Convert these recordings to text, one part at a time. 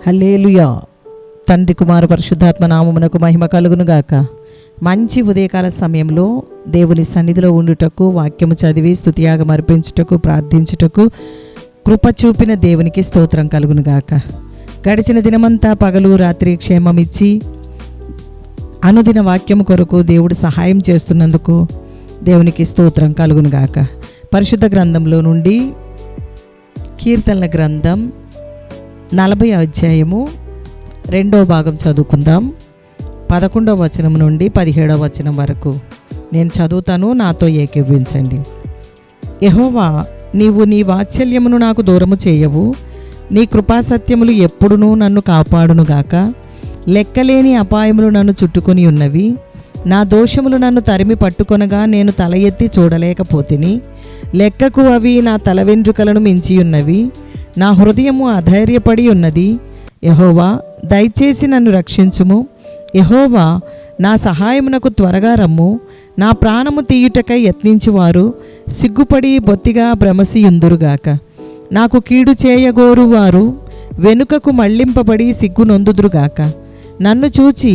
హల్లెలూయా. తండ్రి కుమార పరిశుద్ధాత్మ నామమునకు మహిమ కలుగునుగాక. మంచి ఉదయకాల సమయంలో దేవుని సన్నిధిలో ఉండుటకు, వాక్యము చదివి స్తుతియాగం అర్పించుటకు, ప్రార్థించుటకు కృప చూపిన దేవునికి స్తోత్రం కలుగునుగాక. గడిచిన దినమంతా పగలు రాత్రి క్షేమమిచ్చి అనుదిన వాక్యము కొరకు దేవుడు సహాయం చేస్తున్నందుకు దేవునికి స్తోత్రం కలుగునుగాక. పరిశుద్ధ గ్రంథంలో నుండి కీర్తనల గ్రంథం 40వ అధ్యాయము 2వ భాగం చదువుకుందాం. 11వ వచనం నుండి 17వ వచనం వరకు నేను చదువుతాను, నాతో ఏకీభవించండి. యెహోవా, నీవు నీ వాత్సల్యమును నాకు దూరము చేయవు, నీ కృపాసత్యములు ఎప్పుడునూ నన్ను కాపాడునుగాక. లెక్కలేని అపాయములు నన్ను చుట్టుకొని ఉన్నవి, నా దోషములు నన్ను తరిమి పట్టుకొనగా నేను తల ఎత్తి చూడలేకపోతిని. లెక్కకు అవి నా తల వెంట్రుకలను మించి ఉన్నవి, నా హృదయము అధైర్యపడి ఉన్నది. యెహోవా, దయచేసి నన్ను రక్షించుము. యెహోవా, నా సహాయమునకు త్వరగా రమ్ము. నా ప్రాణము తీయుటకై యత్నించువారు సిగ్గుపడి బొత్తిగా భ్రమసియుందురుగాక. నాకు కీడు చేయగోరు వారు వెనుకకు మళ్లింపబడి సిగ్గునొందుదురుగాక. నన్ను చూచి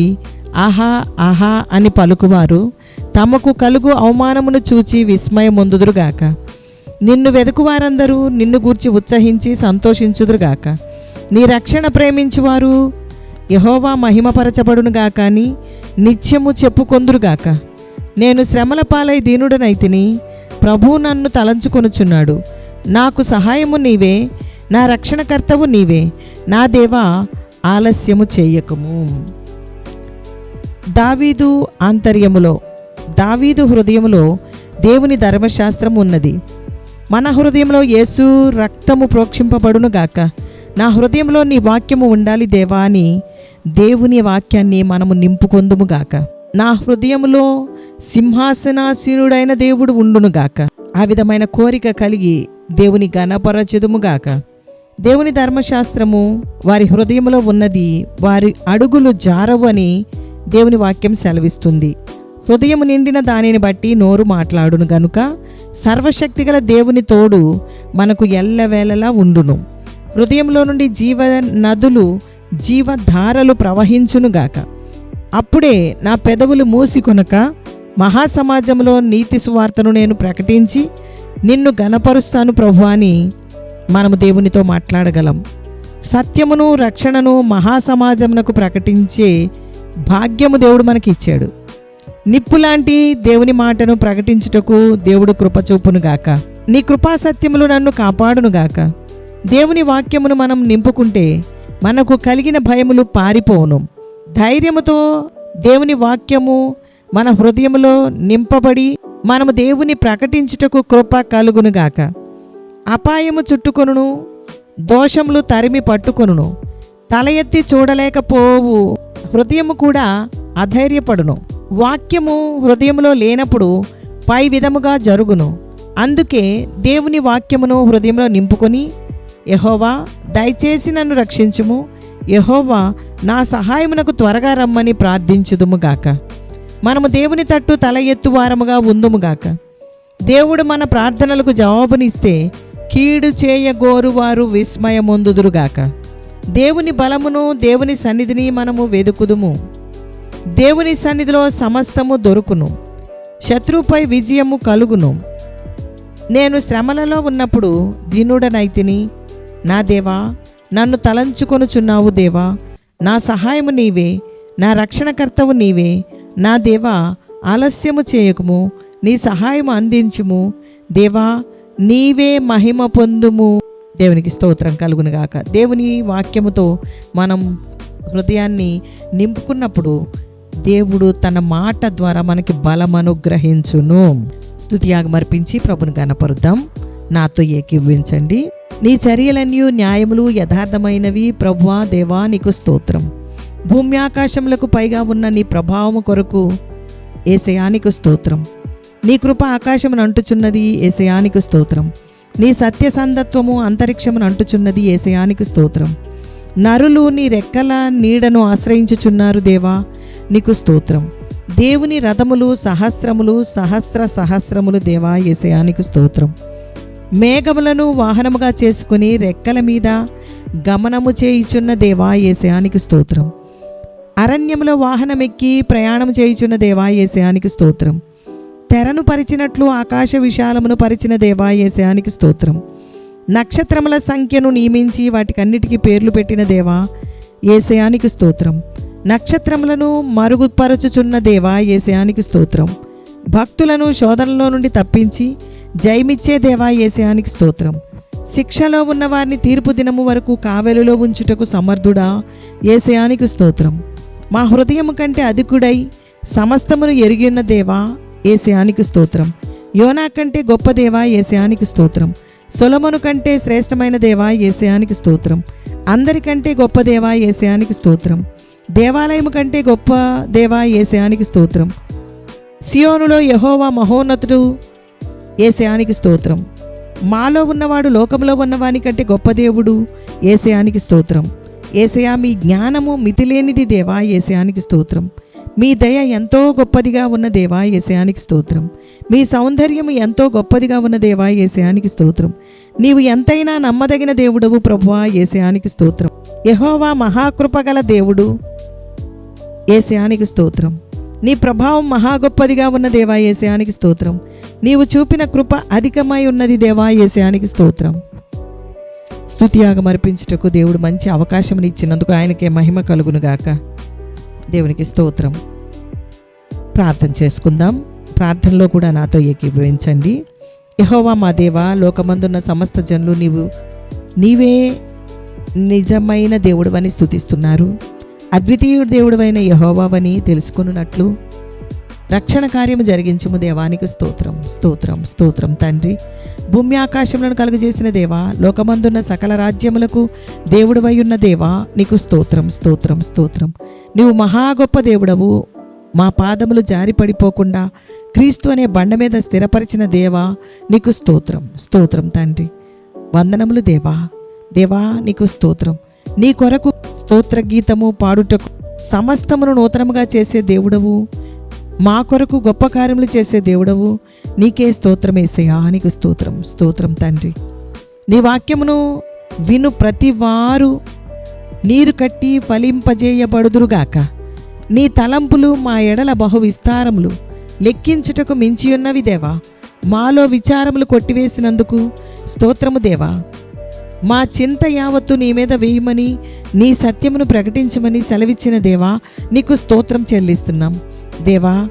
ఆహా ఆహా అని పలుకువారు తమకు కలుగు అవమానమును చూచి విస్మయమొందుదురుగాక. నిన్ను వెదుకువారందరూ నిన్ను గూర్చి ఉత్సహించి సంతోషించుదురుగాక. నీ రక్షణ ప్రేమించువారు యెహోవా మహిమపరచబడునుగాక అని నిత్యము చెప్పుకొందురుగాక. నేను శ్రమల పాలై దీనుడనైతిని, ప్రభువు నన్ను తలంచుకొనుచున్నాడు. నాకు సహాయము నీవే, నా రక్షణకర్తవు నీవే. నా దేవా, ఆలస్యము చేయకము. దావీదు ఆంతర్యములో, దావీదు హృదయములో దేవుని ధర్మశాస్త్రం ఉన్నది. మన హృదయంలో యేసు రక్తము ప్రోక్షింపబడునుగాక. నా హృదయంలో నీ వాక్యము ఉండాలి దేవా అని దేవుని వాక్యాన్ని మనము నింపుకొందుముగాక. నా హృదయములో సింహాసనాసీనుడైన దేవుడు ఉండునుగాక. ఆ విధమైన కోరిక కలిగి దేవుని ఘనపరచెదుముగాక. దేవుని ధర్మశాస్త్రము వారి హృదయంలో ఉన్నది, వారి అడుగులు జారవు అని దేవుని వాక్యం సెలవిస్తుంది. హృదయము నిండిన దానిని బట్టి నోరు మాట్లాడును గనుక సర్వశక్తిగల దేవుని తోడు మనకు ఎల్లవేళలా ఉండును. హృదయంలో నుండి జీవ నదులు, జీవధారలు ప్రవహించునుగాక. అప్పుడే నా పెదవులు మూసికొనక మహాసమాజంలో నీతి సువార్తను నేను ప్రకటించి నిన్ను ఘనపరుస్తాను ప్రభువా అని మనము దేవునితో మాట్లాడగలం. సత్యమును రక్షణను మహాసమాజమునకు ప్రకటించే భాగ్యము దేవుడు మనకి ఇచ్చాడు. నిప్పులాంటి దేవుని మాటను ప్రకటించుటకు దేవుడు కృప చూపునుగాక. నీ కృపా సత్యములు నన్ను కాపాడునుగాక. దేవుని వాక్యమును మనం నింపుకుంటే మనకు కలిగిన భయములు పారిపోవును. ధైర్యముతో దేవుని వాక్యము మన హృదయములో నింపబడి మనము దేవుని ప్రకటించుటకు కృప కలుగునుగాక. అపాయము చుట్టుకొనును, దోషములు తరిమి పట్టుకొనును. తల ఎత్తి చూడలేకపోవు హృదయము కూడా అధైర్యపడును. వాక్యము హృదయములో లేనప్పుడు పై విధముగా జరుగును. అందుకే దేవుని వాక్యమును హృదయంలో నింపుకొని, యెహోవా, దయచేసి నన్ను రక్షించుము. యెహోవా, నా సహాయమునకు త్వరగా రమ్మని ప్రార్థించుదుముగాక. మనము దేవుని తట్టు తల ఎత్తువారముగా ఉందుముగాక. దేవుడు మన ప్రార్థనలకు జవాబునిస్తే కీడు చేయగోరువారు విస్మయమొందుదురుగాక. దేవుని బలమును, దేవుని సన్నిధిని మనము వెదుకుదుము. దేవుని సన్నిధిలో సమస్తము దొరుకును, శత్రువుపై విజయము కలుగును. నేను శ్రమలలో ఉన్నప్పుడు దీనుడనైతిని. నా దేవా, నన్ను తలంచుకొనుచున్నావు దేవా. నా సహాయము నీవే, నా రక్షణకర్తవు నీవే. నా దేవా, ఆలస్యము చేయకుము, నీ సహాయము అందించుము. దేవా, నీవే మహిమ పొందుము. దేవునికి స్తోత్రం కలుగునుగాక. దేవుని వాక్యముతో మనం హృదయాన్ని నింపుకున్నప్పుడు దేవుడు తన మాట ద్వారా మనకి బలమనుగ్రహించును. స్తుతియాగం అర్పించి ప్రభుని గణపరుద్దాం. నాతో ఏకీభవించండి. నీ చర్యలన్నీ న్యాయములు యథార్థమైనవి ప్రభువా దేవా, నీకు స్తోత్రం. భూమి ఆకాశములకు పైగా ఉన్న నీ ప్రభావము కొరకు యేసయ్యా నీకు స్తోత్రం. నీ కృప ఆకాశమును అంటుచున్నది, యేసయ్యా నీకు స్తోత్రం. నీ సత్యసంధత్వము అంతరిక్షమును అంటుచున్నది, యేసయ్యా నీకు స్తోత్రం. నరులు నీ రెక్కల నీడను ఆశ్రయించుచున్నారు దేవా, నీకు స్తోత్రం. దేవుని రథములు సహస్రములు, సహస్ర సహస్రములు దేవా, యేసయ్యా నీకు స్తోత్రం. మేఘములను వాహనముగా చేసుకుని రెక్కల మీద గమనము చేయుచున్న దేవా యేసయానికి స్తోత్రం. అరణ్యములో వాహనమెక్కి ప్రయాణం చేయుచున్న దేవా యేసయానికి స్తోత్రం. తెరను పరిచినట్లు ఆకాశ విశాలమును పరిచిన దేవా యేసయానికి స్తోత్రం. నక్షత్రముల సంఖ్యను నియమించి వాటికన్నిటికీ పేర్లు పెట్టిన దేవా యేసయానికి స్తోత్రం. నక్షత్రములను మరుగుపరచుచున్న దేవా యేసయానికి స్తోత్రం. భక్తులను శోధనలో నుండి తప్పించి జయమిచ్చే దేవా యేసయానికి స్తోత్రం. శిక్షలో ఉన్న వారిని తీర్పు దినము వరకు కావెలులో ఉంచుటకు సమర్థుడా యేసయానికి స్తోత్రం. మా హృదయము కంటే అధికుడై సమస్తమును ఎరిగిన దేవా యేసయానికి స్తోత్రం. యోనా కంటే గొప్ప దేవా యేసయానికి స్తోత్రం. సొలొమోను కంటే శ్రేష్టమైన దేవా యేసయానికి స్తోత్రం. అందరికంటే గొప్ప దేవా యేసయానికి స్తోత్రం. దేవాలయము కంటే గొప్ప దేవా యేసయానికి స్తోత్రం. సియోనులో యెహోవా మహోన్నతుడు యేసయానికి స్తోత్రం. మాలో ఉన్నవాడు లోకంలో ఉన్నవాని కంటే గొప్ప దేవుడు యేసయానికి స్తోత్రం. యేసయా, మీ జ్ఞానము మితిలేనిది దేవా యేసయానికి స్తోత్రం. మీ దయ ఎంతో గొప్పదిగా ఉన్న దేవా యేసయానికి స్తోత్రం. మీ సౌందర్యము ఎంతో గొప్పదిగా ఉన్న దేవా యేసయానికి స్తోత్రం. నీవు ఎంతైనా నమ్మదగిన దేవుడవు ప్రభువా యేసయానికి స్తోత్రం. యెహోవా మహాకృపగల దేవుడు యేసయానికి స్తోత్రం. నీ ప్రభావం మహా గొప్పదిగా ఉన్న దేవా యేసయానికి స్తోత్రం. నీవు చూపిన కృప అధికమై ఉన్నది దేవా యేసయానికి స్తోత్రం. స్తుతియాగం అర్పించుటకు దేవుడు మంచి అవకాశం ఇచ్చినందుకు ఆయనకే మహిమ కలుగునుగాక. దేవునికి స్తోత్రం. ప్రార్థన చేసుకుందాం. ప్రార్థనలో కూడా నాతో ఏకీభవించండి. యెహోవా మా దేవా, లోకమందున్న సమస్త జనులు నీవే నిజమైన దేవుడవని స్తుతిస్తున్నారు. అద్వితీయుడు దేవుడవైన యెహోవావని తెలుసుకున్నట్లు రక్షణ కార్యము జరిగించుము దేవానికి స్తోత్రం. స్తోత్రం స్తోత్రం తండ్రి. భూమి ఆకాశములను కలుగజేసిన దేవా, లోకమందున్న సకల రాజ్యములకు దేవుడవై ఉన్న దేవా నీకు స్తోత్రం స్తోత్రం స్తోత్రం. నీవు మహా గొప్ప దేవుడవు. మా పాదములు జారి పడిపోకుండా క్రీస్తు అనే బండ మీద స్థిరపరిచిన దేవా నీకు స్తోత్రం స్తోత్రం తండ్రి. వందనములు దేవా. దేవా నీకు స్తోత్రం. నీ కొరకు స్తోత్ర గీతము పాడుటకు సమస్తమును నూతనముగా చేసే దేవుడవు, మా కొరకు గొప్ప కార్యములు చేసే దేవుడవు, నీకే స్తోత్రం యేసయ్యా. నీకు స్తోత్రం స్తోత్రం తండ్రి. నీ వాక్యమును విను ప్రతి వారు నీరు కట్టి ఫలింపజేయబడుదురుగాక. నీ తలంపులు మా ఎడల బహు విస్తారములు, లెక్కించుటకు మించియున్నవి దేవా. మాలో విచారములు కొట్టివేసినందుకు స్తోత్రము దేవా. మా చింత యావత్తు నీ మీద వేయమని, నీ సత్యమును ప్రకటించమని సెలవిచ్చిన దేవా నీకు స్తోత్రం చెల్లిస్తున్నాం. దేవా,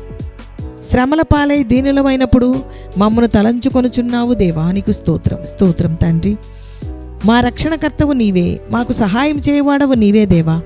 శ్రమల పాలై దీనులమైనప్పుడు మమ్మను తలంచుకొనుచున్నావు దేవా నీకు స్తోత్రం స్తోత్రం తండ్రి. మా రక్షణకర్తవు నీవే, మాకు సహాయం చేయవాడవు నీవే దేవా.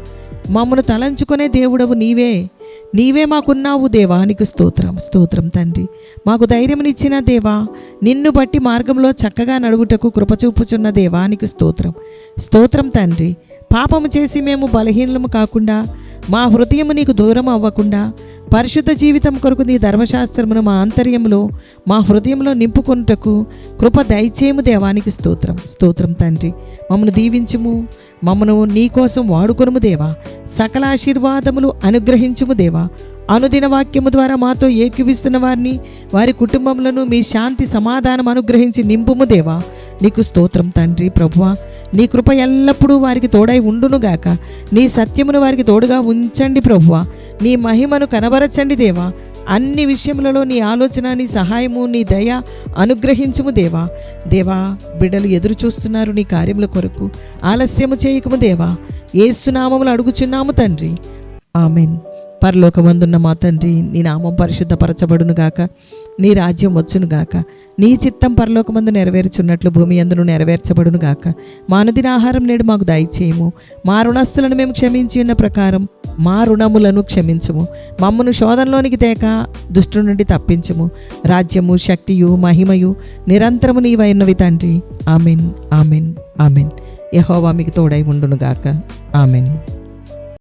మమ్మను తలంచుకునే దేవుడవు నీవే మాకున్నావు దేవా నీకు స్తోత్రం స్తోత్రం తండ్రి. మాకు ధైర్యమునిచ్చిన దేవా, నిన్ను బట్టి మార్గంలో చక్కగా నడువుటకు కృపచూపుచున్న దేవా నీకు స్తోత్రం స్తోత్రం తండ్రి. పాపము చేసి మేము బలహీనము కాకుండా, మా హృదయము నీకు దూరం అవ్వకుండా, పరిశుద్ధ జీవితం కొరకు నీ ధర్మశాస్త్రమును మా ఆంతర్యంలో మా హృదయంలో నింపుకొనుటకు కృప దయచేయము దేవానికి స్తోత్రం స్తోత్రం తండ్రి. మమ్మను దీవించుము, మమ్మను నీ కోసం వాడుకొనుము దేవా. సకల ఆశీర్వాదములు అనుగ్రహించుము దేవా. అనుదిన వాక్యము ద్వారా మాతో ఏకీవిస్తున్న వారిని, వారి కుటుంబములను మీ శాంతి సమాధానం అనుగ్రహించి నింపుము దేవా. నీకు స్తోత్రం తండ్రి. ప్రభువా, నీ కృప ఎల్లప్పుడూ వారికి తోడై ఉండునుగాక. నీ సత్యమును వారికి తోడుగా ఉంచండి ప్రభువా. నీ మహిమను కనబరచండి దేవా. అన్ని విషయములలో నీ ఆలోచన, నీ సహాయము, నీ దయ అనుగ్రహించుము దేవా. దేవా, బిడ్డలు ఎదురు చూస్తున్నారు నీ కార్యముల కొరకు. ఆలస్యము చేయకము దేవా. యేసు నామములో అడుగుచున్నాము తండ్రి. ఆమెన్. పరలోకమందున్న మా తండ్రి, నీ నామం పరిశుద్ధపరచబడునుగాక. నీ రాజ్యం వచ్చునుగాక. నీ చిత్తం పరలోకమందు నెరవేర్చున్నట్లు భూమి యందును నెరవేర్చబడునుగాక. మా అనుదిన ఆహారం నేడు మాకు దయచేయము. మా రుణస్తులను మేము క్షమించి ఉన్న ప్రకారం మా రుణములను క్షమించుము. మమ్మను శోధనలోనికి తేక దుష్టు నుండి తప్పించుము. రాజ్యము, శక్తియు, మహిమయు నిరంతరము నీవైనవి తండ్రి. Amen amen amen. యెహోవా మీకు తోడై ఉండునుగాక. ఆమెన్.